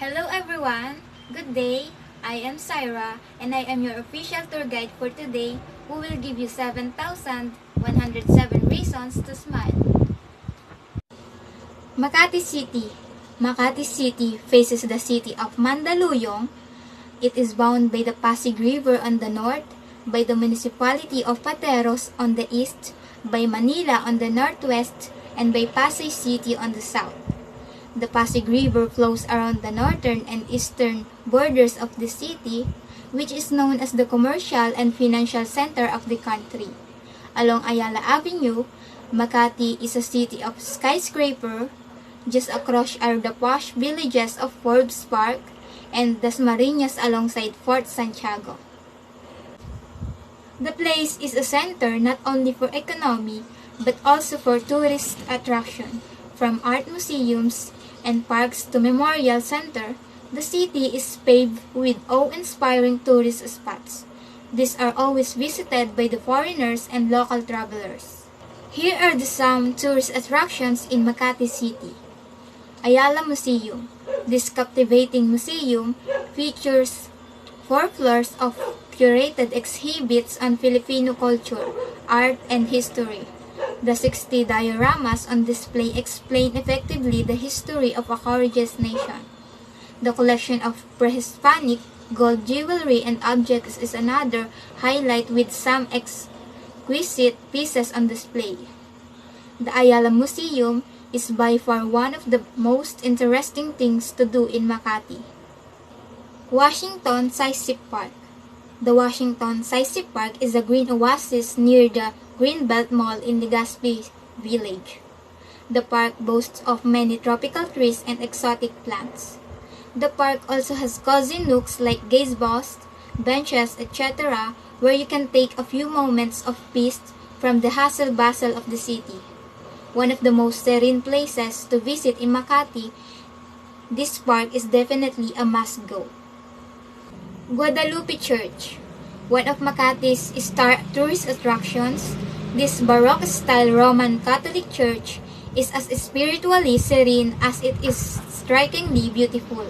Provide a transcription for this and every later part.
Hello everyone! Good day! I am Syra and I am your official tour guide for today who will give you 7,107 reasons to smile. Makati City. Makati City faces the city of Mandaluyong. It is bound by the Pasig River on the north, by the municipality of Pateros on the east, by Manila on the northwest, and by Pasay City on the south. The Pasig River flows around the northern and eastern borders of the city, which is known as the commercial and financial center of the country. Along Ayala Avenue, Makati is a city of skyscraper. Just across are the posh villages of Forbes Park and Dasmariñas alongside Fort Santiago. The place is a center not only for economy but also for tourist attraction. From art museums and parks to memorial center, the city is paved with awe-inspiring tourist spots. These are always visited by the foreigners and local travelers. Here are some tourist attractions in Makati City. Ayala Museum. This captivating museum features 4 floors of curated exhibits on Filipino culture, art, and history. The 60 dioramas on display explain effectively the history of a courageous nation. The collection of pre-Hispanic gold jewelry and objects is another highlight with some exquisite pieces on display. The Ayala Museum is by far one of the most interesting things to do in Makati. Washington Sisip Park. The Washington Sisip Park is a green oasis near the Greenbelt Mall in Legazpi Village. The park boasts of many tropical trees and exotic plants. The park also has cozy nooks like gazebos, benches, etc., where you can take a few moments of peace from the hustle-bustle of the city. One of the most serene places to visit in Makati, this park is definitely a must-go. Guadalupe Church. One of Makati's star tourist attractions, this Baroque-style Roman Catholic church is as spiritually serene as it is strikingly beautiful.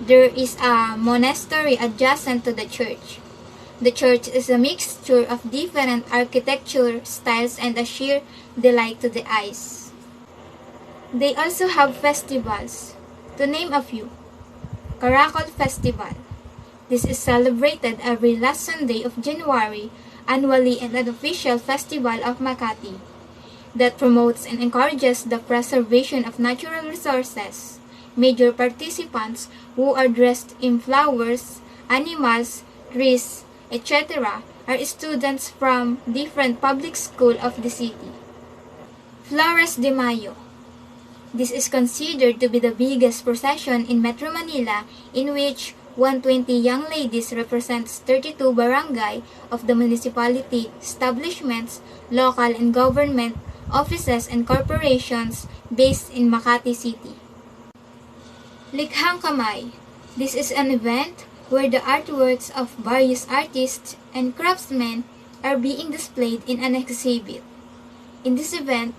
There is a monastery adjacent to the church. The church is a mixture of different architecture styles and a sheer delight to the eyes. They also have festivals. To name a few, Caracol Festival. This is celebrated every last Sunday of January, annually and an official festival of Makati that promotes and encourages the preservation of natural resources. Major participants who are dressed in flowers, animals, Riz, etc. are students from different public schools of the city. Flores de Mayo. This is considered to be the biggest procession in Metro Manila, in which 120 young ladies represents 32 barangay of the municipality, establishments, local and government offices and corporations based in Makati City. Likhang Kamay. This is an event where the artworks of various artists and craftsmen are being displayed in an exhibit. In this event,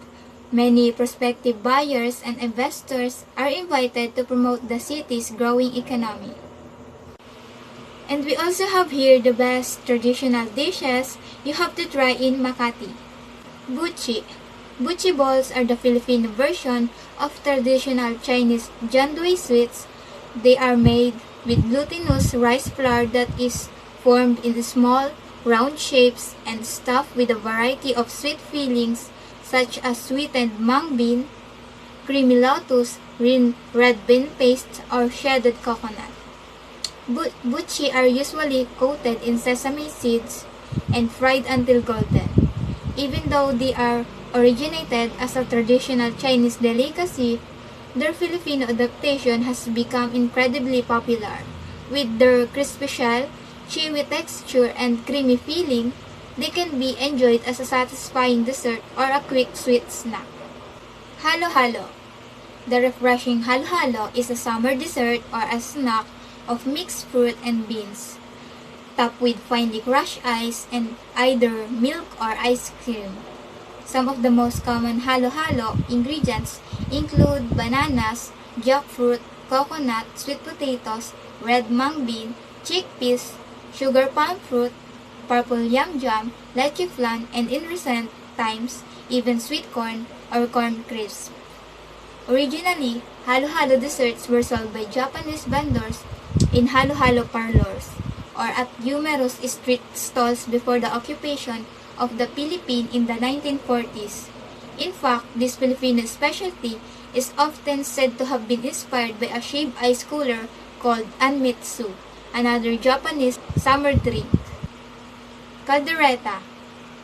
many prospective buyers and investors are invited to promote the city's growing economy. And we also have here the best traditional dishes you have to try in Makati. Buchi. Buchi balls are the Filipino version of traditional Chinese jandui sweets. They are made with glutinous rice flour that is formed in small, round shapes and stuffed with a variety of sweet fillings such as sweetened mung bean, creamy lotus, red bean paste, or shredded coconut. Buchi are usually coated in sesame seeds and fried until golden. Even though they are originated as a traditional Chinese delicacy, their Filipino adaptation has become incredibly popular. With their crispy shell, chewy texture, and creamy filling, they can be enjoyed as a satisfying dessert or a quick sweet snack. Halo-halo. The refreshing halo-halo is a summer dessert or a snack of mixed fruit and beans, topped with finely crushed ice and either milk or ice cream. Some of the most common halo-halo ingredients include bananas, jackfruit, coconut, sweet potatoes, red mung bean, chickpeas, sugar palm fruit, purple yam jam, leche flan, and in recent times, even sweet corn or corn crisp. Originally, halo-halo desserts were sold by Japanese vendors in halo-halo parlors or at numerous street stalls before the occupation of the Philippines in the 1940s. In fact, this Filipino specialty is often said to have been inspired by a shaved ice cooler called anmitsu, another Japanese summer drink. Caldereta.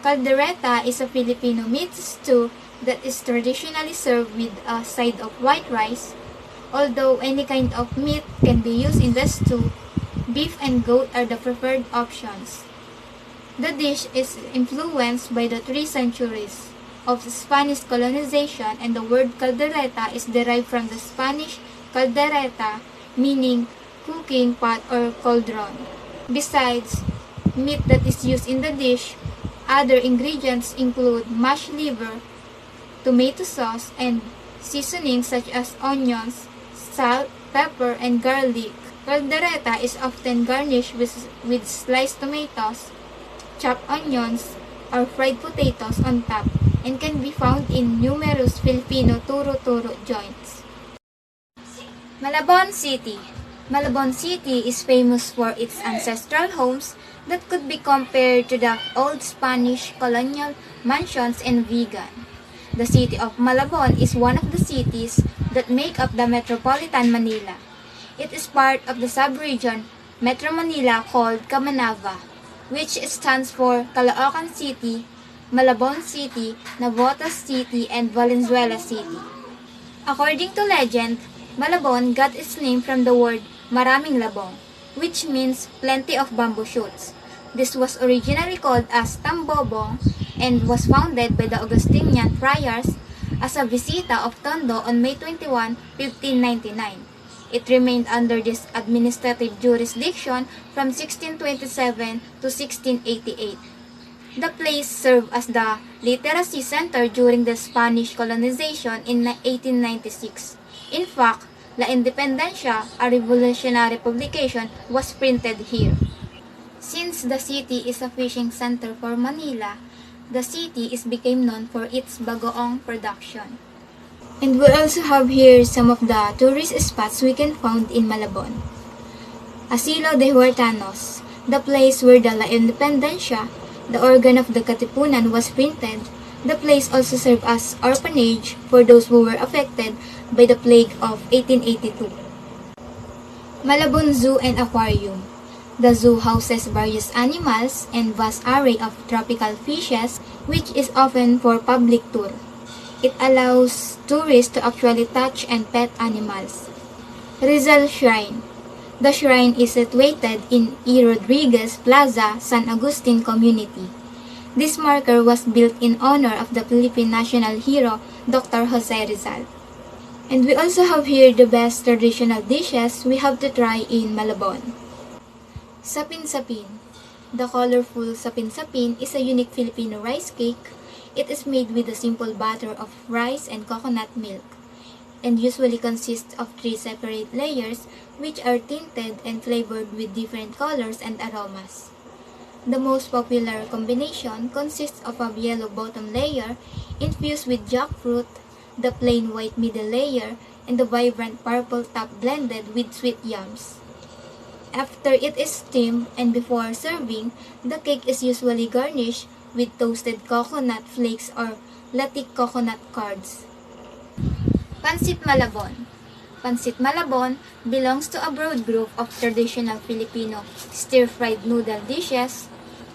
Caldereta is a Filipino meat stew that is traditionally served with a side of white rice. Although any kind of meat can be used in the stew, beef and goat are the preferred options. The dish is influenced by the 3 centuries of Spanish colonization, and the word caldereta is derived from the Spanish caldereta, meaning cooking pot or cauldron. Besides meat that is used in the dish, other ingredients include mashed liver, tomato sauce, and seasonings such as onions, salt, pepper, and garlic. Caldereta is often garnished with sliced tomatoes, chopped onions, or fried potatoes on top, and can be found in numerous Filipino turo-turo joints. Malabon City. Malabon City is famous for its ancestral homes that could be compared to the old Spanish colonial mansions and vegan. The city of Malabon is one of the cities that make up the metropolitan Manila. It is part of the sub-region Metro Manila called Camanava, which stands for Caloocan City, Malabon City, Navotas City, and Valenzuela City. According to legend, Malabon got its name from the word maraming labong, which means plenty of bamboo shoots. This was originally called as Tambobong and was founded by the Augustinian friars as a visita of Tondo on May 21, 1599. It remained under this administrative jurisdiction from 1627 to 1688. The place served as the literacy center during the Spanish colonization in 1896. In fact, La Independencia, a revolutionary publication, was printed here. Since the city is a fishing center for Manila, the city became known for its bagoong production. And we also have here some of the tourist spots we can find in Malabon. Asilo de Huertanos, the place where the La Independencia, the organ of the Katipunan, was printed. The place also served as orphanage for those who were affected by the plague of 1882. Malabon Zoo and Aquarium. The zoo houses various animals and vast array of tropical fishes, which is often for public tour. It allows tourists to actually touch and pet animals. Rizal Shrine. The shrine is situated in E. Rodriguez Plaza, San Agustin Community. This marker was built in honor of the Philippine national hero, Dr. Jose Rizal. And we also have here the best traditional dishes we have to try in Malabon. Sapin-sapin. The colorful sapin-sapin is a unique Filipino rice cake. It is made with a simple batter of rice and coconut milk, and usually consists of 3 separate layers which are tinted and flavored with different colors and aromas. The most popular combination consists of a yellow bottom layer infused with jackfruit, the plain white middle layer, and the vibrant purple top blended with sweet yams. After it is steamed and before serving, the cake is usually garnished with toasted coconut flakes or latik coconut cards. Pansit Malabon. Pansit Malabon belongs to a broad group of traditional Filipino stir-fried noodle dishes.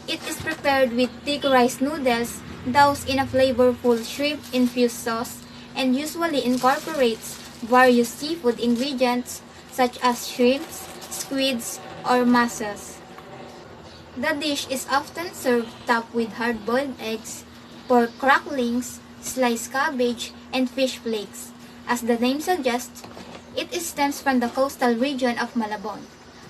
It is prepared with thick rice noodles doused in a flavorful shrimp-infused sauce and usually incorporates various seafood ingredients such as shrimps, squids, or mussels. The dish is often served topped with hard-boiled eggs, pork cracklings, sliced cabbage, and fish flakes. As the name suggests, it stems from the coastal region of Malabon,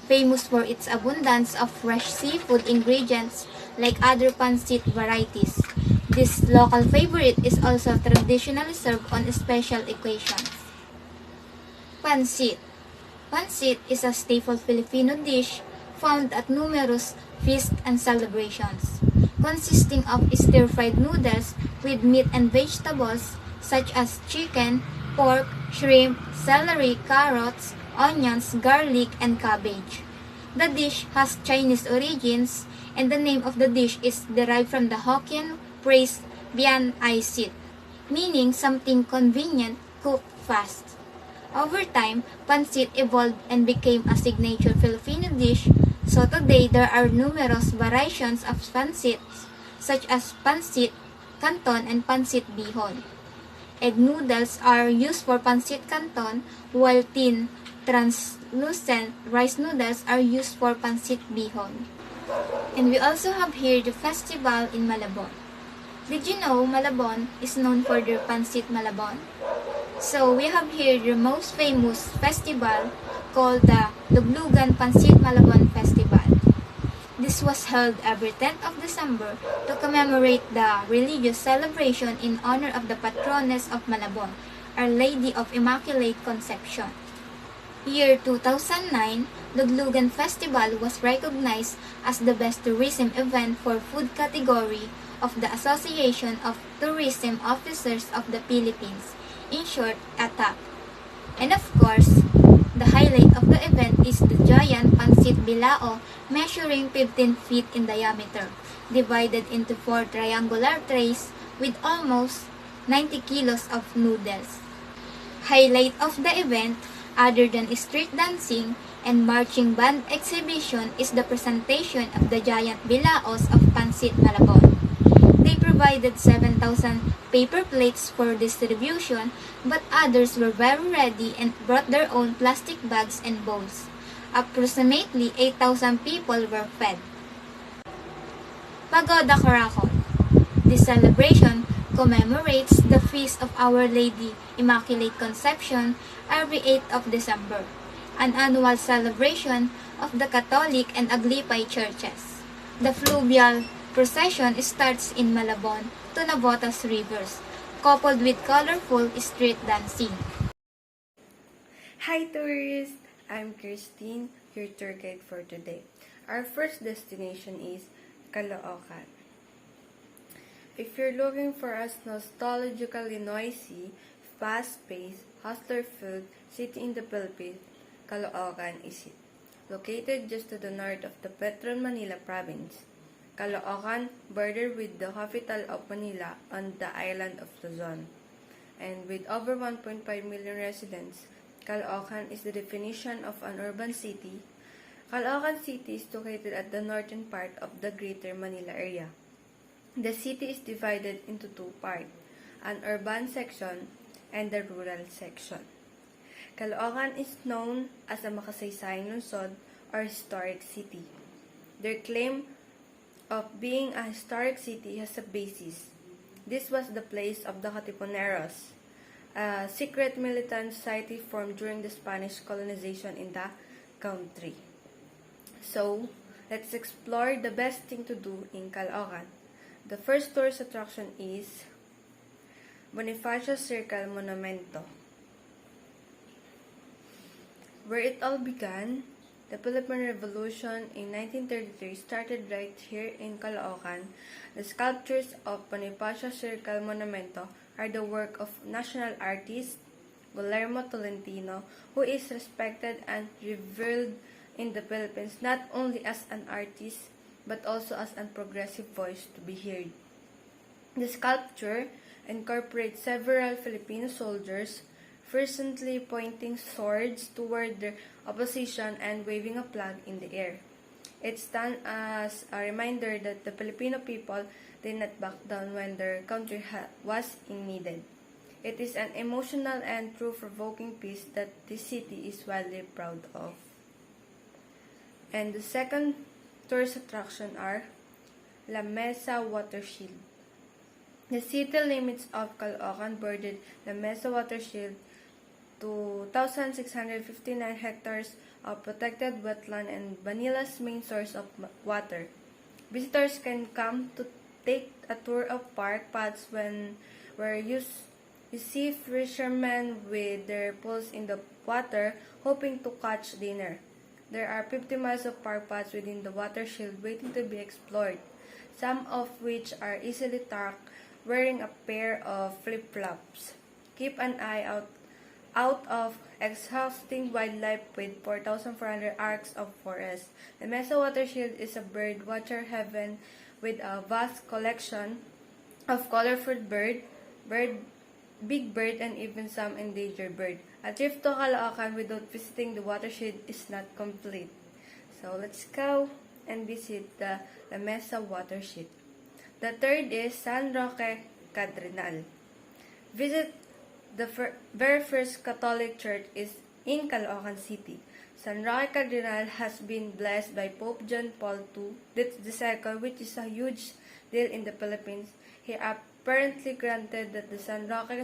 famous for its abundance of fresh seafood ingredients like other pancit varieties. This local favorite is also traditionally served on special occasions. Pancit. Pancit is a staple Filipino dish found at numerous feasts and celebrations, consisting of stir-fried noodles with meat and vegetables such as chicken, pork, shrimp, celery, carrots, onions, garlic, and cabbage. The dish has Chinese origins, and the name of the dish is derived from the Hokkien phrase "bian ai sit," meaning something convenient cooked fast. Over time, pancit evolved and became a signature Filipino dish, so today there are numerous variations of pancits, such as pancit canton and pancit bihon. Egg noodles are used for pancit canton, while thin, translucent rice noodles are used for pancit bihon. And we also have here the festival in Malabon. Did you know Malabon is known for their pancit Malabon? So we have here the most famous festival called the Luglugan Pancit Malabon Festival. This was held every 10th of December to commemorate the religious celebration in honor of the patroness of Malabon, Our Lady of Immaculate Conception. Year 2009, Luglugan Festival was recognized as the best tourism event for food category of the Association of Tourism Officers of the Philippines, in short, ATAP. And of course, the highlight of the event is the giant pancit bilao measuring 15 feet in diameter, divided into 4 triangular trays with almost 90 kilos of noodles. Highlight of the event, other than street dancing and marching band exhibition, is the presentation of the giant bilaos of Pancit Malabon. They provided 7,000 paper plates for distribution, but others were very ready and brought their own plastic bags and bowls. Approximately 8,000 people were fed. Pagoda Karakol. This celebration commemorates the feast of Our Lady Immaculate Conception every 8th of December, an annual celebration of the Catholic and Aglipay churches. The fluvial procession starts in Malabon to Navotas rivers, coupled with colorful street dancing. Hi tourists! I'm Christine, your tour guide for today. Our first destination is Caloocan. If you're looking for a nostalgically noisy, fast-paced, hustler-filled city in the Philippines, Caloocan is it. Located just to the north of the Petron Manila province, Caloocan bordered with the capital of Manila on the island of Luzon. And with over 1.5 million residents, Caloocan is the definition of an urban city, Caloocan City is located at the northern part of the Greater Manila area. The city is divided into two parts, an urban section and the rural section. Caloocan is known as a makasaysayang lungsod or historic city. Their claim of being a historic city has a basis. This was the place of the Katipuneros, a secret militant society formed during the Spanish colonization in the country. So, let's explore the best thing to do in Caloocan. The first tourist attraction is Bonifacio Circle Monumento. Where it all began, the Philippine Revolution in 1933 started right here in Caloocan. The sculptures of Bonifacio Circle Monumento are the work of national artist Guillermo Tolentino, who is respected and revered in the Philippines not only as an artist but also as a progressive voice to be heard. The sculpture incorporates several Filipino soldiers fervently pointing swords toward their opposition and waving a flag in the air. It stands as a reminder that the Filipino people did not back down when their country was in needed. It is an emotional and thought-provoking piece that this city is widely proud of. And the second tourist attraction are La Mesa Watershed. The city limits of Caloocan bordered La Mesa Watershed, 2,659 hectares of protected wetland and Manila's main source of water. Visitors can come to take a tour of park paths where you see fishermen with their poles in the water hoping to catch dinner. There are 50 miles of park paths within the watershed waiting to be explored, some of which are easily tracked wearing a pair of flip-flops. Keep an eye out of exhausting wildlife with 4,400 acres of forest. The Mesa Watershed is a bird watcher heaven with a vast collection of colorful big bird, and even some endangered bird. A trip to Caloocan without visiting the watershed is not complete. So let's go and visit the La Mesa Watershed. The third is San Roque Cathedral. Visit the very first Catholic church is in Caloocan City. San Roque Cathedral has been blessed by Pope John Paul II, which is a huge deal in the Philippines. He apparently granted that the San Roque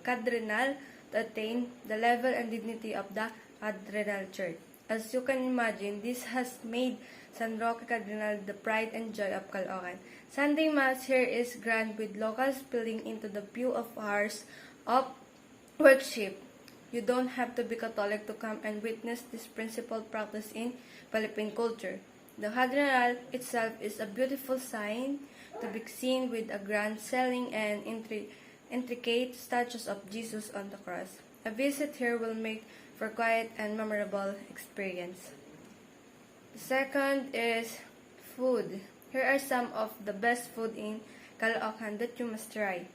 Cathedral to attain the level and dignity of the Cathedral Church. As you can imagine, this has made San Roque Cathedral the pride and joy of Caloocan. Sunday Mass here is grand with locals spilling into the few of hours of worship. You don't have to be Catholic to come and witness this principal practice in Philippine culture. The cathedral itself is a beautiful sign to be seen with a grand ceiling and intricate statues of Jesus on the cross. A visit here will make for quiet and memorable experience. The second is food. Here are some of the best food in Caloocan that you must try.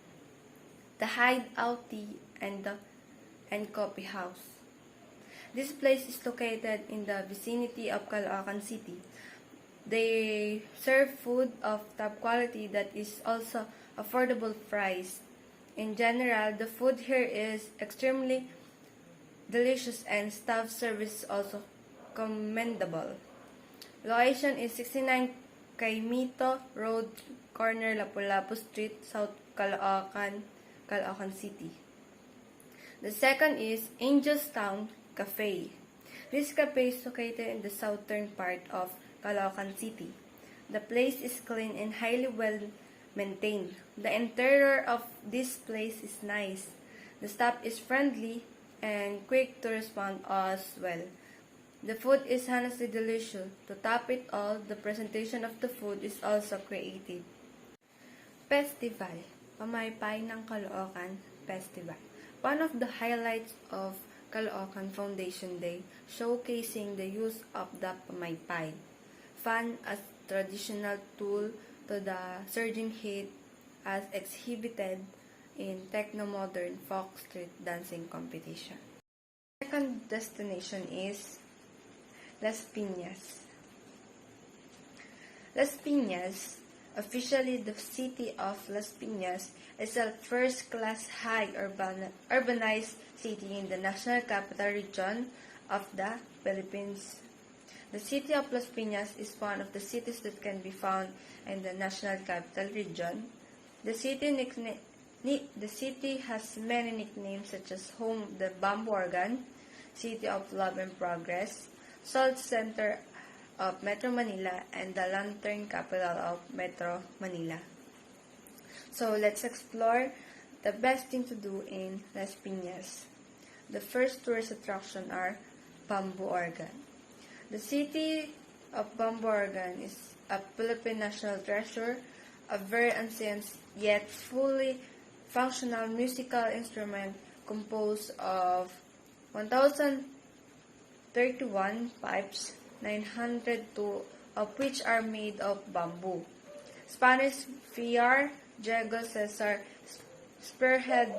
The Hideout Tea and Coffee House. This place is located in the vicinity of Caloocan City. They serve food of top quality that is also affordable price. In general, the food here is extremely delicious and staff service is also commendable. Location is 69 Caimito Road, corner Lapu-Lapu Street, South Caloocan, Caloocan City. The second is Angel's Town Cafe. This cafe is located in the southern part of Caloocan City. The place is clean and highly well maintained. The interior of this place is nice. The staff is friendly and quick to respond as well. The food is honestly delicious. To top it all, the presentation of the food is also creative. Festival. Pamaypay ng Caloocan Festival. One of the highlights of Caloocan Foundation Day, showcasing the use of the pamaypay, fun as traditional tool to the surging heat as exhibited in techno-modern folk street dancing competition. Second destination is Las Piñas. Las Piñas, officially the city of Las Piñas, is a first-class urbanized city in the National Capital Region of the Philippines. The city of Las Piñas is one of the cities that can be found in the National Capital Region. The city has many nicknames such as home of the Bamboo Organ, City of Love and Progress, Salt Center of Metro Manila, and the Lantern Capital of Metro Manila. So let's explore the best thing to do in Las Piñas. The first tourist attraction are Bamboo Organ. The city of Bamboo Organ is a Philippine national treasure, a very ancient yet fully functional musical instrument composed of 1,031 pipes, 902 of which are made of bamboo. Spanish Friar Diego Cesar spearheaded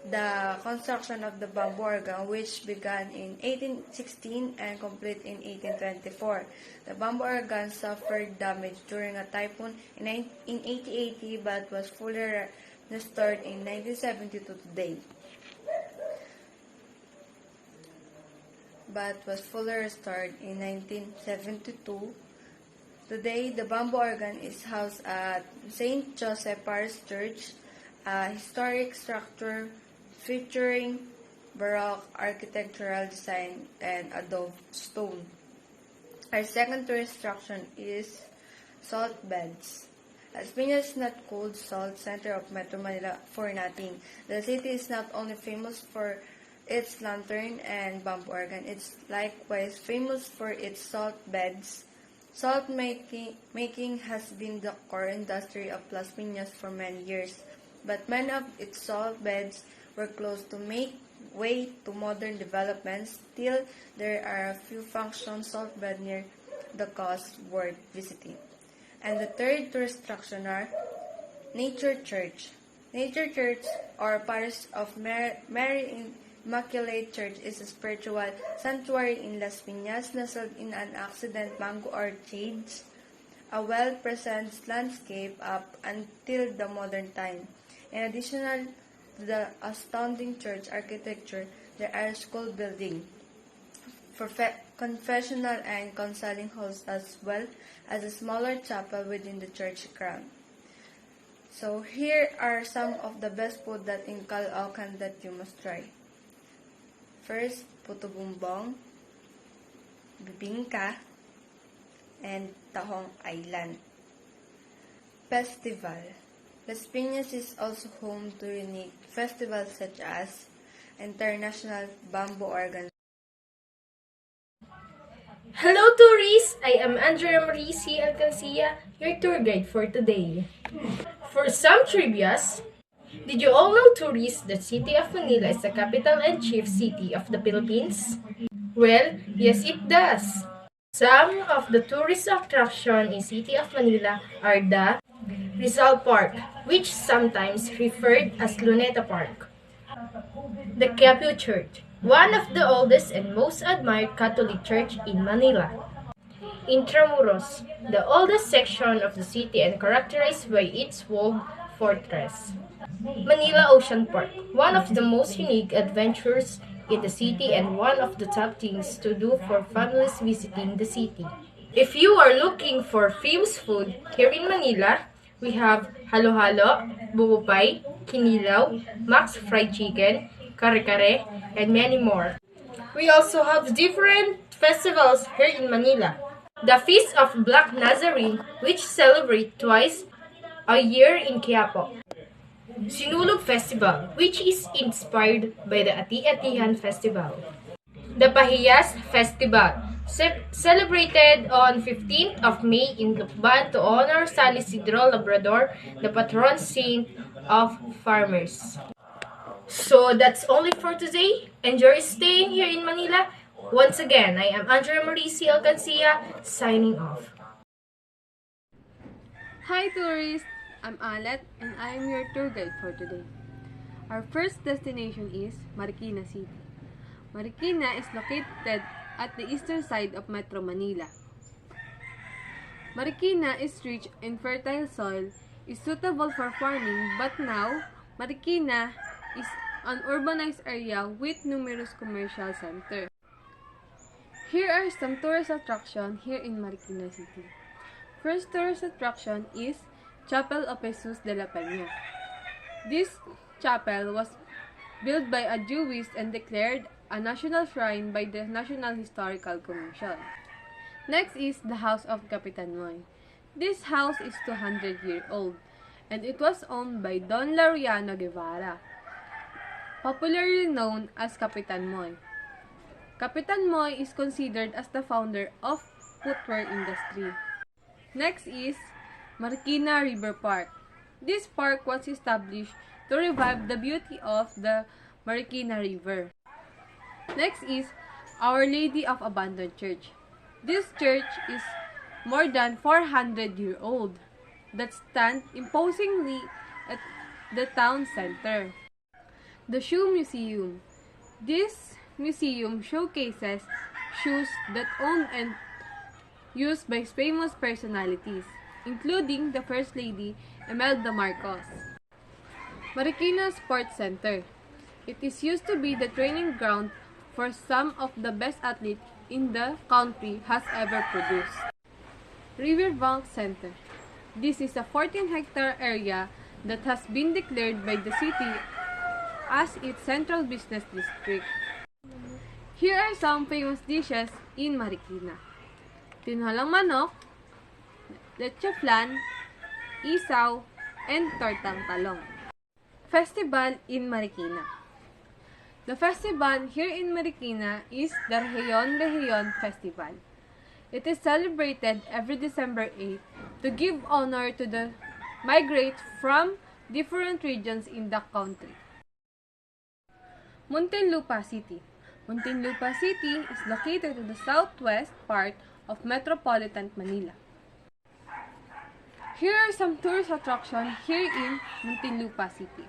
the construction of the bamboo organ, which began in 1816 and completed in 1824. The bamboo organ suffered damage during a typhoon in 1880 but was fully restored in 1972 today. Today, the bamboo organ is housed at St. Joseph Parish Church, a historic structure featuring Baroque architectural design and adobe stone. Our second tourist attraction is salt beds. Las Piñas is not called salt center of Metro Manila for nothing. The city is not only famous for its lantern and bamboo organ, it's likewise famous for its salt beds. Salt making has been the core industry of Las Piñas for many years, but many of its salt beds were closed to make way to modern developments. Still, there are a few functional salt beds near the coast worth visiting. And the third tourist attraction are Nature Church. Nature Church, or Parish of Mary Immaculate Church, is a spiritual sanctuary in Las Piñas, nestled in an accident mango orchards, a well-preserved landscape up until the modern time. In addition to the astounding church architecture, there are school buildings, confessional and counseling halls, as well as a smaller chapel within the church ground. So here are some of the best food that in Caloocan that you must try. First, puto bumbong, bibingka, and tahong island. Festival. Las Piñas is also home to unique festivals such as International Bamboo Organ. Hello tourists! I am Andrea Marie C. Alcancia, your tour guide for today. For some trivias, did you all know tourists that City of Manila is the capital and chief city of the Philippines? Well, yes it does. Some of the tourist attractions in City of Manila are the Rizal Park, which sometimes referred as Luneta Park. The Quiapo Church, one of the oldest and most admired Catholic church in Manila. Intramuros, the oldest section of the city and characterized by its walled fortress. Manila Ocean Park, one of the most unique adventures in the city and one of the top things to do for families visiting the city. If you are looking for famous food here in Manila, we have halo-halo, bubupay, kinilaw, Max Fried Chicken, kare-kare, and many more. We also have different festivals here in Manila. The Feast of Black Nazarene, which celebrate twice a year in Quiapo. Sinulog Festival, which is inspired by the Ati-Atihan Festival. The Pahiyas Festival, celebrated on 15th of May in Lukban to honor San Isidro Labrador, the patron saint of farmers. So that's only for today. Enjoy staying here in Manila. Once again, I am Andrea Marie C. Alcancia, signing off. Hi tourists! I'm Alet and I am your tour guide for today. Our first destination is Marikina City. Marikina is located at the eastern side of Metro Manila. Marikina is rich in fertile soil, is suitable for farming, but now, Marikina is an urbanized area with numerous commercial centers. Here are some tourist attractions here in Marikina City. First tourist attraction is Chapel of Jesus de la Peña. This chapel was built by a Jewish and declared a national shrine by the National Historical Commission. Next is the House of Capitan Moy. This house is 200-year-old and it was owned by Don Laureano Guevara, popularly known as Capitan Moy. Capitan Moy is considered as the founder of footwear industry. Next is Marikina River Park. This park was established to revive the beauty of the Marikina River. Next is Our Lady of Abandoned Church. This church is more than 400-year-old that stands imposingly at the town center. The Shoe Museum. This museum showcases shoes that owned and used by famous personalities, including the First Lady Imelda Marcos. Marikina Sports Center. It is used to be the training ground for some of the best athletes in the country has ever produced. Riverbank Center. This is a 14-hectare area that has been declared by the city as its central business district. Here are some famous dishes in Marikina. Tinolang manok, leche flan, isaw, and tortang talong. Festival in Marikina. The festival here in Marikina is the Rehiyon Festival. It is celebrated every December 8 to give honor to the migrants from different regions in the country. Muntinlupa City. Muntinlupa City is located in the southwest part of metropolitan Manila. Here are some tourist attractions here in Muntinlupa City.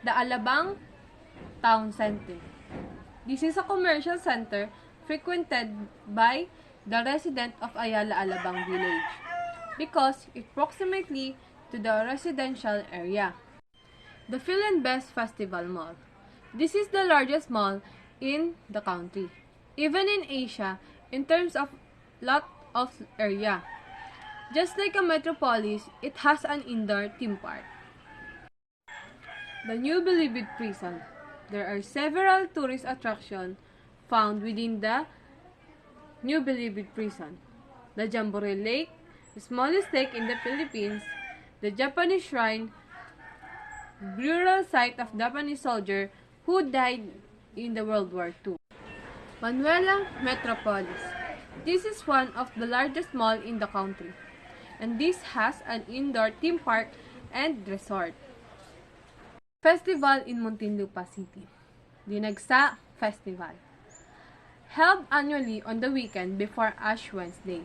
The Alabang Town Center. This is a commercial center frequented by the residents of Ayala Alabang Village because it proximately to the residential area. The Phil and Best Festival Mall. This is the largest mall in the country, even in Asia, in terms of lot of area. Just like a metropolis, it has an indoor theme park. The New Bilibid Prison. There are several tourist attractions found within the New Bilibid Prison. The Jamboree Lake, the smallest lake in the Philippines, the Japanese Shrine, burial site of Japanese soldier who died in the World War II. Manuela Metropolis. This is one of the largest malls in the country, and this has an indoor theme park and resort. Festival in Muntinlupa City. Dinagsa Festival. Held annually on the weekend before Ash Wednesday.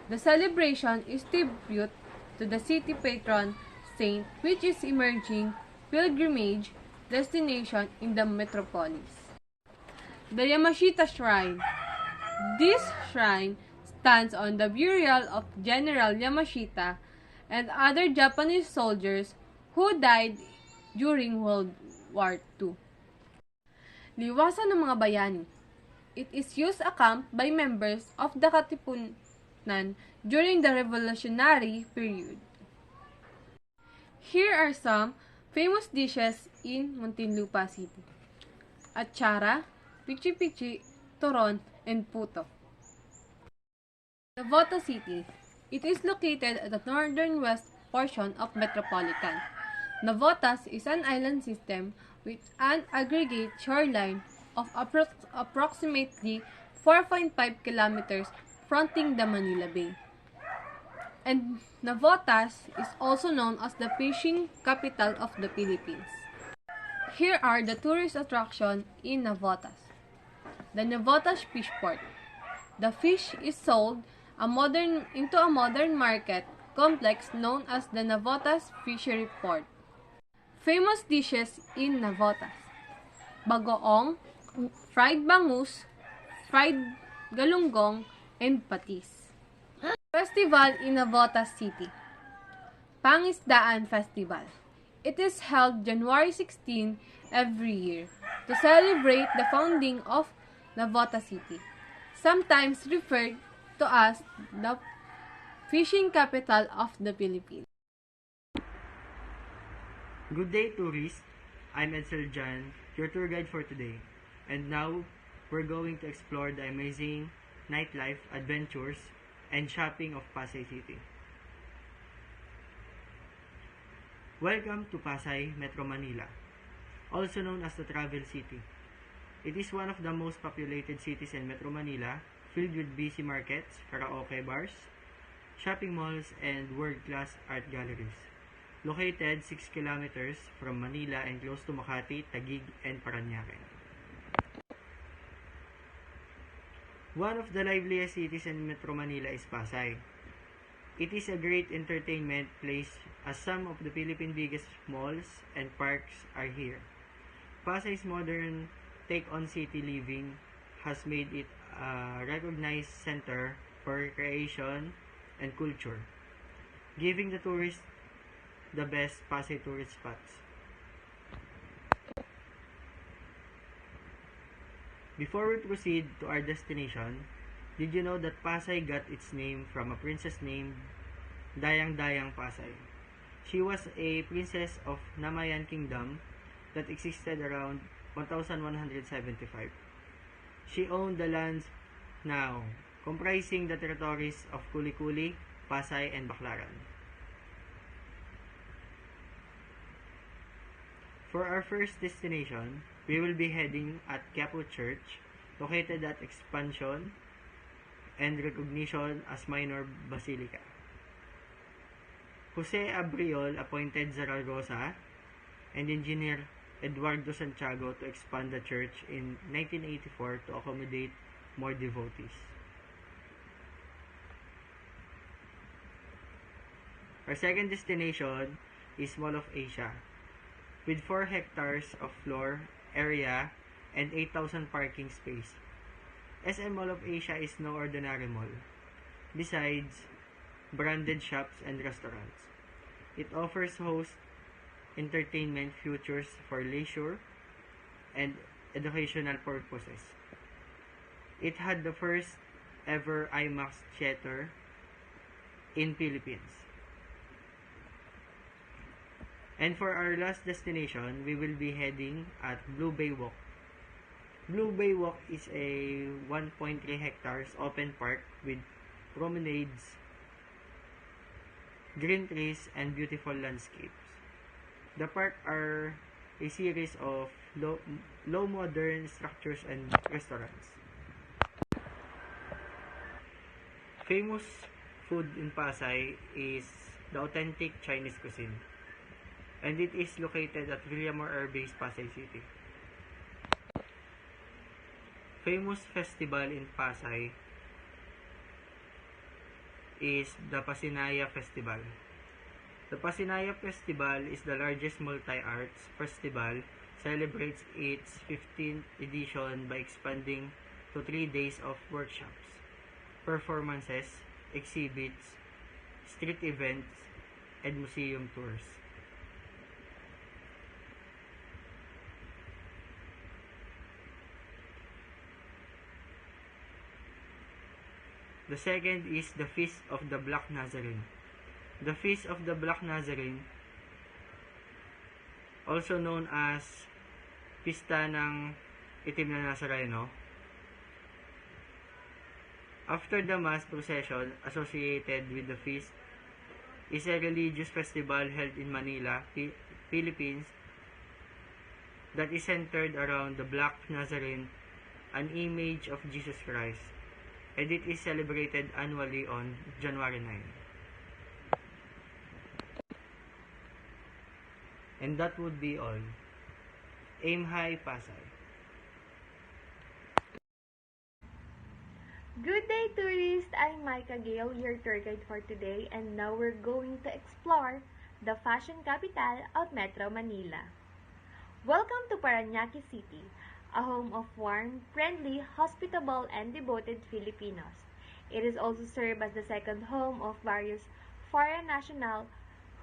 The celebration is tribute to the city patron saint, which is emerging pilgrimage destination in the metropolis. The Yamashita Shrine. This shrine stands on the burial of General Yamashita and other Japanese soldiers who died during World War II. Liwasan ng mga bayani. It is used a camp by members of the Katipunan during the Revolutionary period. Here are some famous dishes in Muntinlupa City. Atsara, pichi-pichi, turon, and puto. Navotas City. It is located at the northern west portion of Metropolitan. Navotas is an island system with an aggregate shoreline of approximately 4.5 kilometers fronting the Manila Bay. And Navotas is also known as the fishing capital of the Philippines. Here are the tourist attractions in Navotas. The Navotas Fish Port. The fish is sold into a modern market complex known as the Navotas Fishery Port. Famous dishes in Navotas. Bagoong, fried bangus, fried galunggong, and patis. Festival in Navotas City. Pangisdaan Festival. It is held January 16 every year to celebrate the founding of Navotas City, sometimes referred to as the fishing capital of the Philippines. Good day, tourists. I'm Edsel Jan, your tour guide for today. And now, we're going to explore the amazing nightlife, adventures, and shopping of Pasay City. Welcome to Pasay, Metro Manila, also known as the Travel City. It is one of the most populated cities in Metro Manila, filled with busy markets, karaoke bars, shopping malls, and world-class art galleries. Located 6 kilometers from Manila and close to Makati, Taguig, and Parañaque. One of the liveliest cities in Metro Manila is Pasay. It is a great entertainment place as some of the Philippines' biggest malls and parks are here. Pasay's modern take on city living has made it a recognized center for recreation and culture, giving the tourists the best Pasay tourist spots. Before we proceed to our destination, did you know that Pasay got its name from a princess named Dayang-Dayang Pasay? She was a princess of Namayan Kingdom that existed around 1175. She owned the lands now, comprising the territories of Kuli-Kuli, Pasay, and Baclaran. For our first destination, we will be heading at Quiapo Church, located at expansion and recognition as minor basilica. Jose Abriol appointed Zaragoza and engineer Eduardo Santiago to expand the church in 1984 to accommodate more devotees. Our second destination is Mall of Asia, with 4 hectares of floor area and 8,000 parking space. SM Mall of Asia is no ordinary mall. Besides branded shops and restaurants, it offers host entertainment features for leisure and educational purposes. It had the first ever IMAX theater in Philippines. And for our last destination, we will be heading at Blue Bay Walk. Blue Bay Walk is a 1.3 hectares open park with promenades, green trees, and beautiful landscapes. The park are a series of low modern structures and restaurants. Famous food in Pasay is the authentic Chinese cuisine, and it is located at Villamor Air Base, Pasay City. Famous festival in Pasay is the Pasinaya Festival. The Pasinaya Festival is the largest multi-arts festival, celebrates its 15th edition by expanding to 3 days of workshops, performances, exhibits, street events, and museum tours. The second is the Feast of the Black Nazarene. The Feast of the Black Nazarene, also known as Pista ng Itim na Nazareno, after the mass procession associated with the feast, is a religious festival held in Manila, Philippines, that is centered around the Black Nazarene, an image of Jesus Christ, and it is celebrated annually on January 9. And that would be all. Aim high, Pasay. Good day, tourists! I'm Micah Gale, your tour guide for today, and now we're going to explore the fashion capital of Metro Manila. Welcome to Parañaque City, a home of warm, friendly, hospitable, and devoted Filipinos. It is also served as the second home of various foreign nationals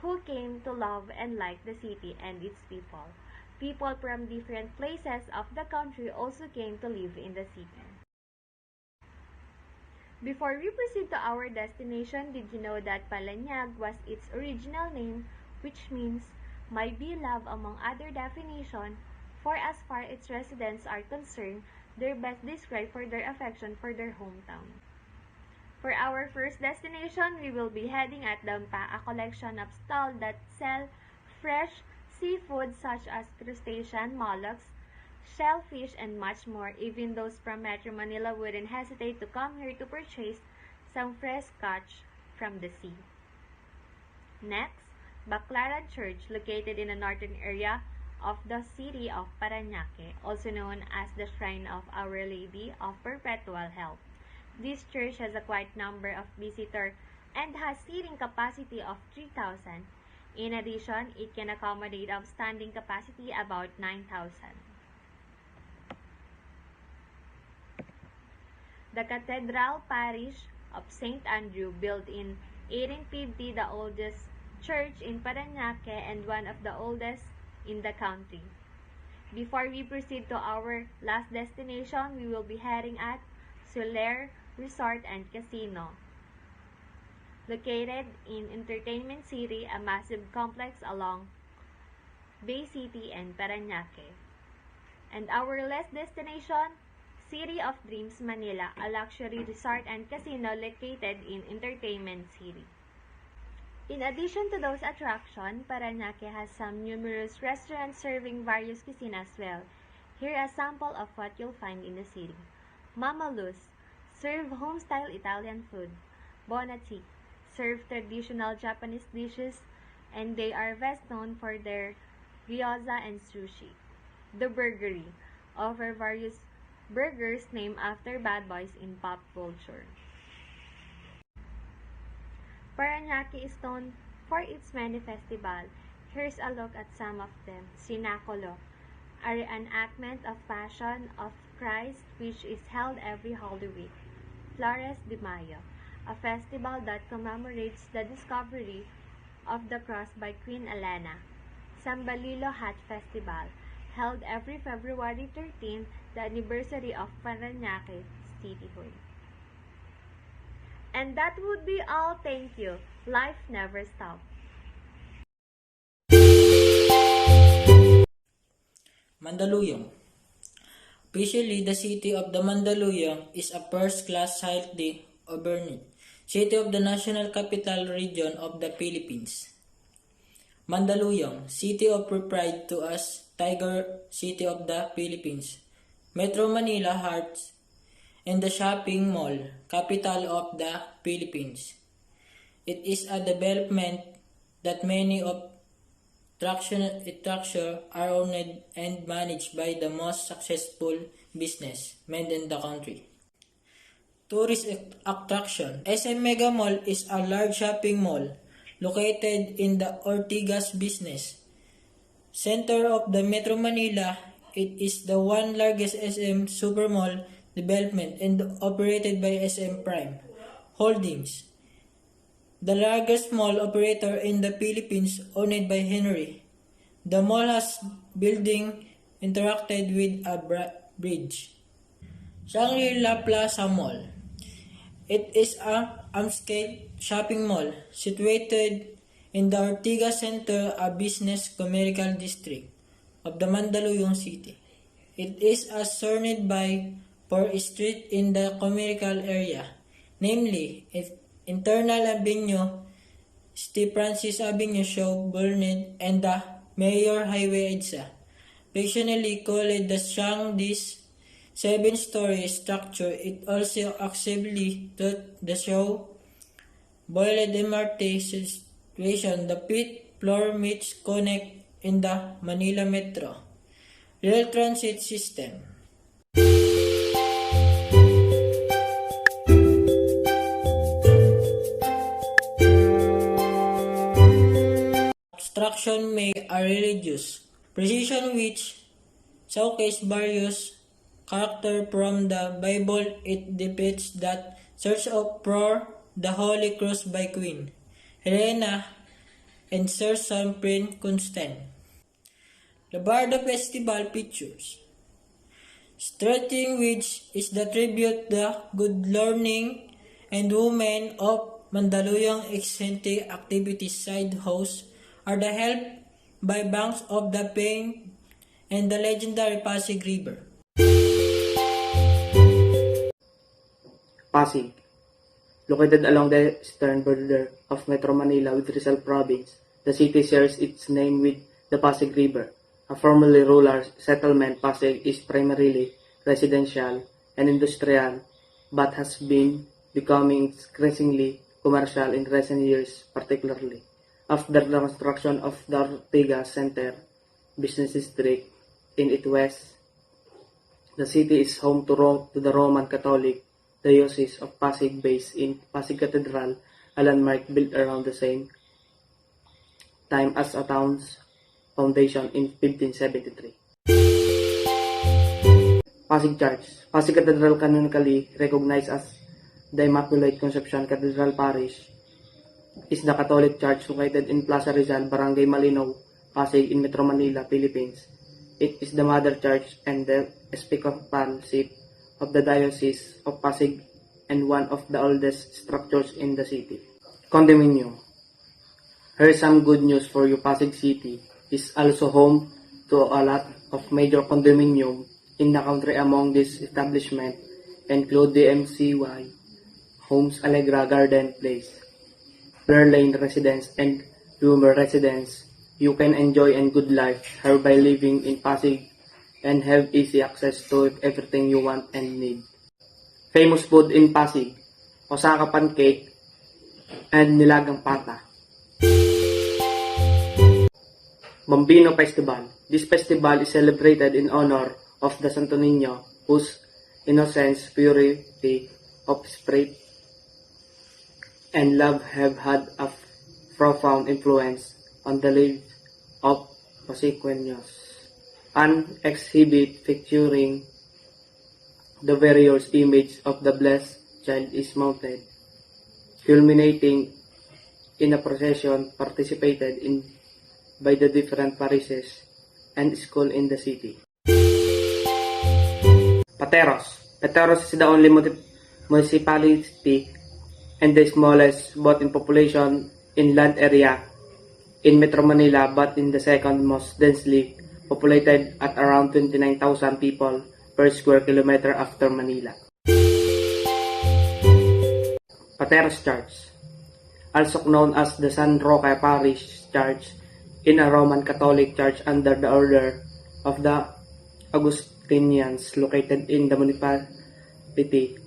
who came to love and like the city and its people. People from different places of the country also came to live in the city. Before we proceed to our destination, did you know that Palanyag was its original name, which means my beloved among other definition, for as far its residents are concerned, they're best described for their affection for their hometown. For our first destination, we will be heading at Dampa, a collection of stalls that sell fresh seafood such as crustacean, mollusks, shellfish, and much more. Even those from Metro Manila wouldn't hesitate to come here to purchase some fresh catch from the sea. Next, Baclaran Church, located in the northern area of the city of Parañaque, also known as the Shrine of Our Lady of Perpetual Help. This church has a quite number of visitors and has seating capacity of 3,000. In addition, it can accommodate of standing capacity about 9,000. The Cathedral Parish of St. Andrew, built in 1850, the oldest church in Parañaque and one of the oldest in the country. Before we proceed to our last destination, we will be heading at Soler Resort and Casino, located in Entertainment City, a massive complex along Bay City and Parañaque. And our last destination, City of Dreams, Manila, a luxury resort and casino located in Entertainment City. In addition to those attractions, Parañaque has some numerous restaurants serving various cuisine as well. Here a sample of what you'll find in the city. Mama Luz, serve home-style Italian food. Bonati, serve traditional Japanese dishes, and they are best known for their gyoza and sushi. The Burgery, offer various burgers named after bad boys in pop culture. Parañaque is known for its many festivals. Here's a look at some of them. Sinacolo, a reenactment of Passion of Christ which is held every Holy Week. Flores de Mayo, a festival that commemorates the discovery of the cross by Queen Elena. Sambalilo Hat Festival, held every February 13, the anniversary of Parañaque cityhood. And that would be all. Thank you. Life never stops. Mandaluyong. Officially, the city of the Mandaluyong is a first-class highly urbanized city of the National Capital Region of the Philippines. Mandaluyong, City of Pride to us, Tiger City of the Philippines. Metro Manila Hearts and the shopping mall, capital of the Philippines. It is a development that many of attraction are owned and managed by the most successful businessmen in the country. Tourist attraction. SM Mega Mall is a large shopping mall located in the Ortigas business center of the Metro Manila. It is the one largest SM supermall development and operated by SM Prime Holdings, the largest mall operator in the Philippines, owned by Henry. The mall has building interacted with a bridge. Shangri-La Plaza Mall. It is a upscale shopping mall situated in the Ortigas Center, a business commercial district of the Mandaluyong City. It is surrounded by 4 streets in the commercial area, namely Internal Avenue, Steve Francis Avenue, Shaw Boulevard, and the Mayor Highway EDSA, affectionately called the Shang-Dis 7-story structure. It also accessibly to the Shaw Boulevard MRT station. The 5th floor meets connect in the Manila Metro Rail Transit System. Abstraction may a religious precision which showcase various character from the Bible. It depicts that search for the Holy Cross by Queen Helena and Sir Samprin Constant. The Bardo Festival features Stretching, which is the tribute the good learning and women of Mandaluyong eccentric activities side hosts are the help by banks of the famed and the legendary Pasig River. Pasig, located along the eastern border of Metro Manila with Rizal Province, the city shares its name with the Pasig River. A formerly rural settlement, Pasig is primarily residential and industrial, but has been becoming increasingly commercial in recent years, particularly after the construction of the Ortigas Center business district in its west. The city is home to the Roman Catholic Diocese of Pasig based in Pasig Cathedral, a landmark built around the same time as a town's foundation in 1573. Pasig Church. Pasig Cathedral, canonically recognized as the Immaculate Conception Cathedral Parish, is the Catholic church located in Plaza Rizal, Barangay Malinaw, Pasig in Metro Manila, Philippines. It is the mother church and the episcopal seat of the Diocese of Pasig and one of the oldest structures in the city. Condominium. Here's some good news for you. Pasig City is also home to a lot of major condominium in the country. Among these establishments include the MCY, Homes Allegra Garden Place, Blair Lane Residence, and Bloomer Residence. You can enjoy a good life here by living in Pasig and have easy access to everything you want and need. Famous food in Pasig, Osaka pancake and nilagang pata. Bambino Festival. This festival is celebrated in honor of the Santo Niño, whose innocence, purity of spirit, and love have had a profound influence on the life of Pasigueños. An exhibit featuring the various images of the blessed child is mounted, culminating in a procession participated in by the different parishes and schools in the city. Pateros. Pateros is the only municipality and the smallest both in population in land area in Metro Manila, but in the second most densely populated at around 29,000 people per square kilometer after Manila. Pateros Church, also known as the San Roque Parish Church, in a Roman Catholic church under the order of the Augustinians, located in the municipality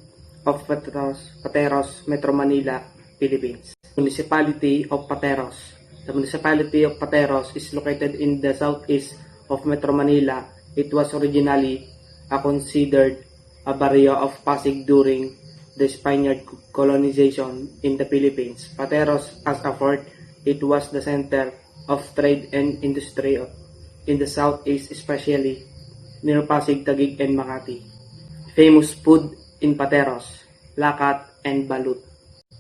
of Pateros, Metro Manila, Philippines. Municipality of Pateros. The municipality of Pateros is located in the southeast of Metro Manila. It was originally considered a barrio of Pasig during the Spaniard colonization in the Philippines. Pateros as a fort, it was the center of trade and industry in the southeast, especially near Pasig, Taguig, and Makati. Famous food in Pateros, lakat and balut.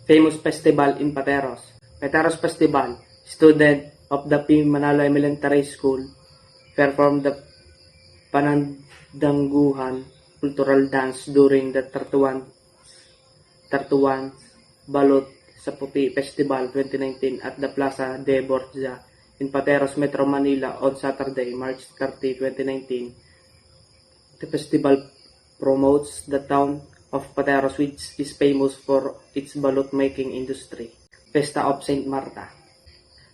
Famous festival in Pateros. Pateros Festival, student of the P. Manalo Elementary School performed the Panandangguhan cultural dance during the 31 Balut sa Puti Festival 2019 at the Plaza de Borja in Pateros, Metro Manila on Saturday, March 30, 2019. The festival promotes the town of Pateros, which is famous for its balut making industry. Festa of Saint Marta.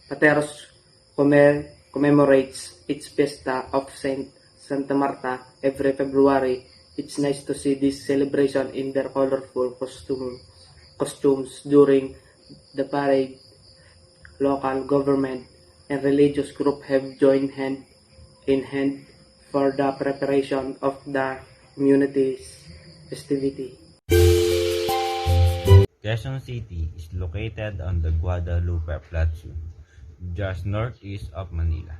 Pateros commemorates its Festa of Santa Marta every February. It's nice to see this celebration in their colorful costumes during the parade. Local government and religious group have joined hand in hand for the preparation of the community's festivity. Quezon City is located on the Guadalupe Plateau, just northeast of Manila,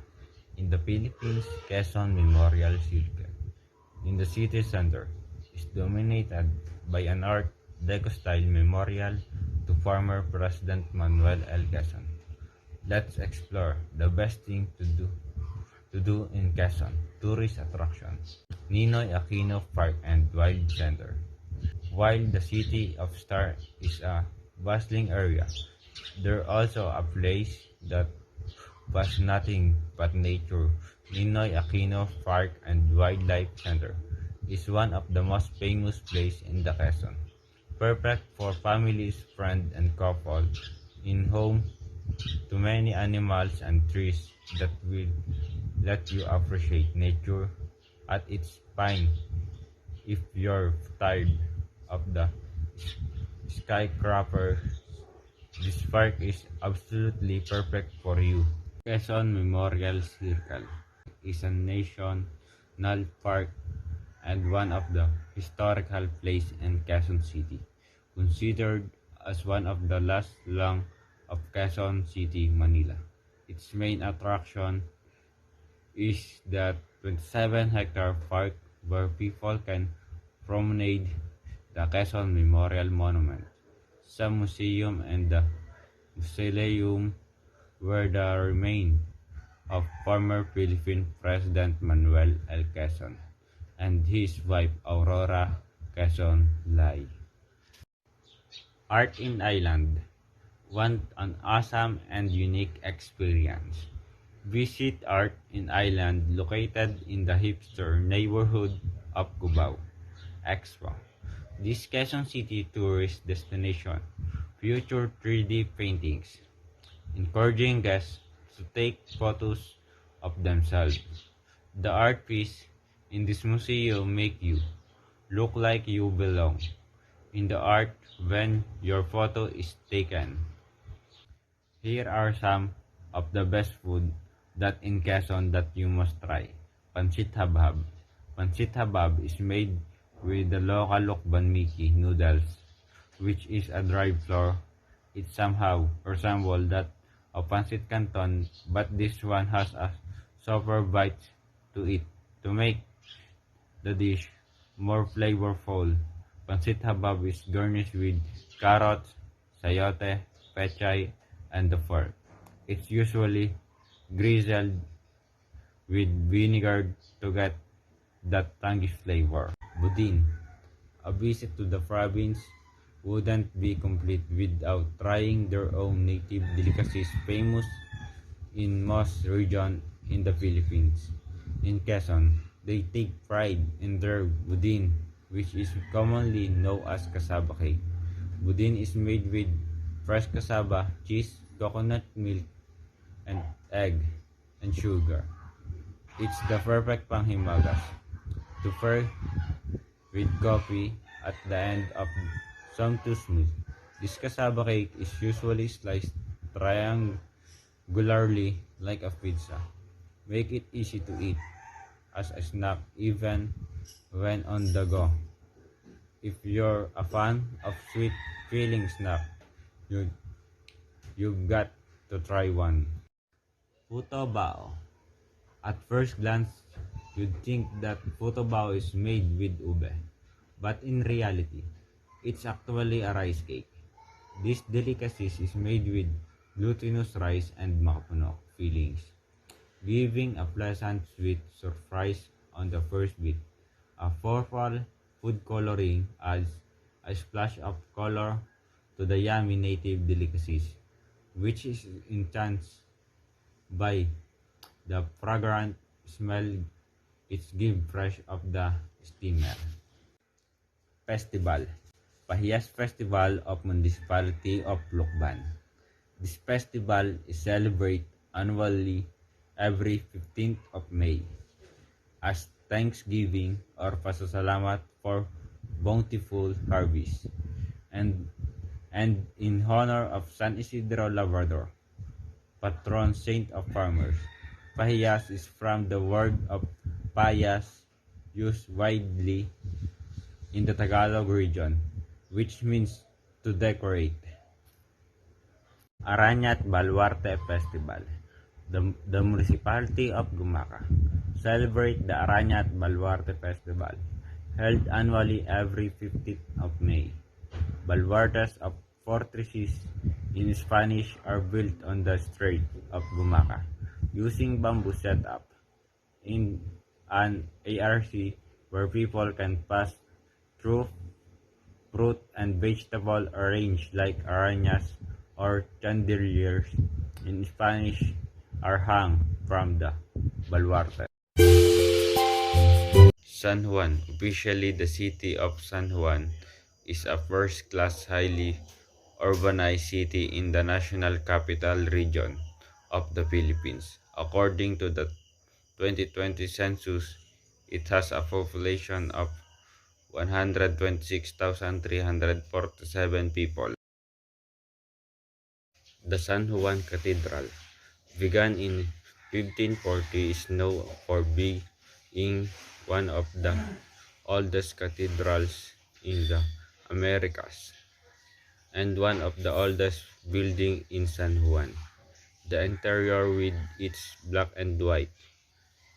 in the Philippines. Quezon Memorial Circle in the city center is dominated by an Art Deco-style memorial to former President Manuel L. Quezon. Let's explore the best thing to do in Quezon tourist attractions. Ninoy Aquino Park and Wild Center. While the city of Star is a bustling area, there also a place that was nothing but nature. Ninoy Aquino Park and Wildlife Center is one of the most famous places in the Quezon. Perfect for families, friends, and couples, in home to many animals and trees that will let you appreciate nature at its fine. If you're tired of the skyscraper, this park is absolutely perfect for you. Quezon Memorial Circle is a national park and one of the historical places in Quezon City, considered as one of the last long of Quezon City, Manila. Its main attraction is the 27-hectare park where people can promenade the Quezon Memorial Monument, some museum and the mausoleum where the remains of former Philippine President Manuel L. Quezon and his wife Aurora Quezon lie. Art in Island. Want an awesome and unique experience? Visit Art in Island located in the hipster neighborhood of Cubao, Expo. This Quezon City tourist destination features 3D paintings, encouraging guests to take photos of themselves. The art piece in this museum make you look like you belong in the art when your photo is taken. Here are some of the best food that in Quezon that you must try. Pancit Habhab. Pancit Habhab is made with the local Lukban Miki noodles, which is a dry flour. It somehow resembles that of Pancit Canton, but this one has a softer bite to it to make the dish more flavorful. Pancit Habhab is garnished with carrots, sayote, pechay, and the pork. It's usually drizzled with vinegar to get that tangy flavor. Budin. A visit to the province wouldn't be complete without trying their own native delicacies famous in most regions in the Philippines. In Quezon, they take pride in their budin, which is commonly known as cassava cake. Budin is made with fresh cassava, cheese, coconut milk, and egg, and sugar. It's the perfect panghimagas to pair with coffee at the end of sumptuous meal. This cassava cake is usually sliced triangularly like a pizza. Make it easy to eat as a snack even when on the go. If you're a fan of sweet filling snack, you you've got to try one. Puto bao. At first glance, you'd think that puto bao is made with ube, but in reality, it's actually a rice cake. This delicacy is made with glutinous rice and makapuno fillings, giving a pleasant sweet surprise on the first bit. A purple food coloring adds a splash of color to the yummy native delicacies, which is enhanced by the fragrant smell it gives fresh of the steamer. Festival. Pahiyas Festival of Municipality of Lukban. This festival is celebrated annually every 15th of May as Thanksgiving or pasasalamat for bountiful harvest and in honor of San Isidro Labrador, patron saint of farmers. Pahiyas is from the word of payas used widely in the Tagalog region, which means to decorate. Aranyat Baluarte Festival. The municipality of Gumaca celebrate the Araña at Baluarte Festival, held annually every 15th of May. Baluartes of fortresses in Spanish are built on the Strait of Bumaca using bamboo setup in an ARC where people can pass through fruit and vegetable arranged like arañas or chandeliers in Spanish are hung from the baluarte. San Juan, officially the city of San Juan, is a first-class highly urbanized city in the National Capital Region of the Philippines. According to the 2020 census, it has a population of 126,347 people. The San Juan Cathedral, begun in 1540, is known for being one of the oldest cathedrals in the Americas and one of the oldest buildings in San Juan. The interior, with its black and white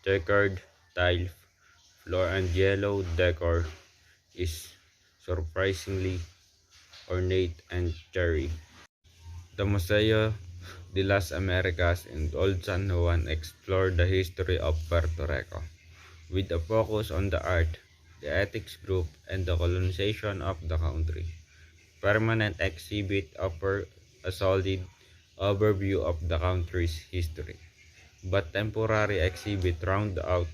checkered tile floor and yellow decor, is surprisingly ornate and cheery. The Museo de las Americas in Old San Juan explore the history of Puerto Rico, with a focus on the art, the ethics group, and the colonization of the country. Permanent exhibit offer a solid overview of the country's history, but temporary exhibit round out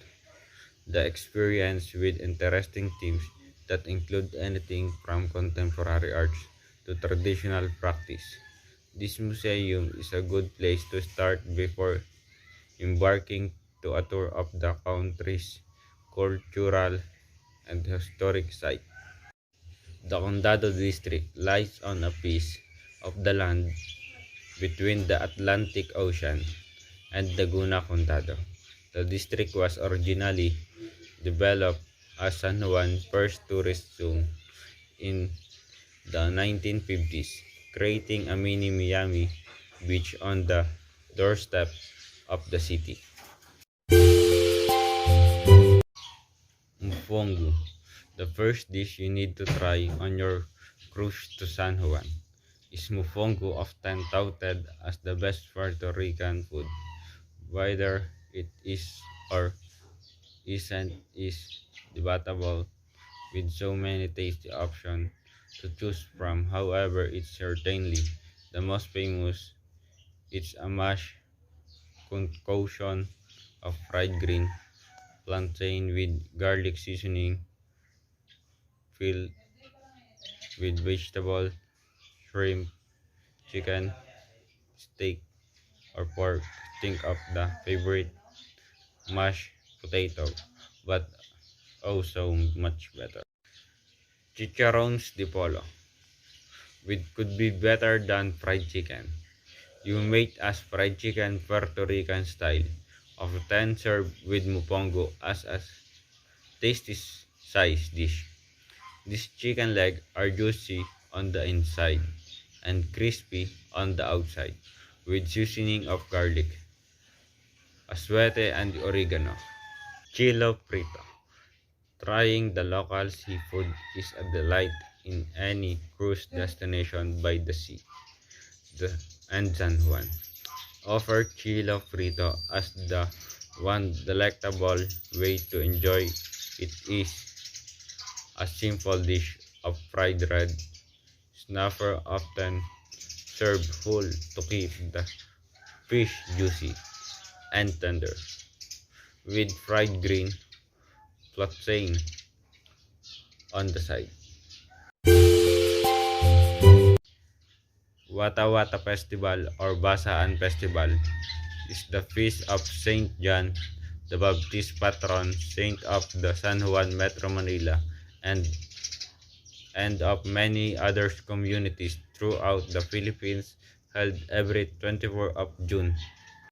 the experience with interesting themes that include anything from contemporary arts to traditional practice. This museum is a good place to start before embarking to a tour of the country's cultural and historic site. The Condado District lies on a piece of the land between the Atlantic Ocean and Laguna Condado. The district was originally developed as San Juan's first tourist zone in the 1950s, creating a mini Miami Beach on the doorstep of the city. Mfongu, the first dish you need to try on your cruise to San Juan, is mofongo, often touted as the best Puerto Rican food. Whether it is or isn't is debatable, with so many tasty options to choose from. However, it's certainly the most famous. It's a mashed concoction of fried green plantain with garlic seasoning, filled with vegetable, shrimp, chicken, steak, or pork. Think of the favorite mashed potato, but also much better. Chicharrones de polo, which could be better than fried chicken. You make as fried chicken Puerto Rican style, often served with mopongo as a tasty side dish. These chicken legs are juicy on the inside and crispy on the outside, with seasoning of garlic, aswete, and oregano. Chilo frito. Trying the local seafood is a delight in any cruise destination by the sea. And San Juan offer chilo frito as the one delectable way to enjoy it. Is a simple dish of fried red snapper, often served whole to keep the fish juicy and tender, with fried green plantain on the side. Wata Wata Festival or Basaan Festival is the feast of Saint John the Baptist, patron saint of the San Juan Metro Manila, and of many other communities throughout the Philippines, held every 24th of June.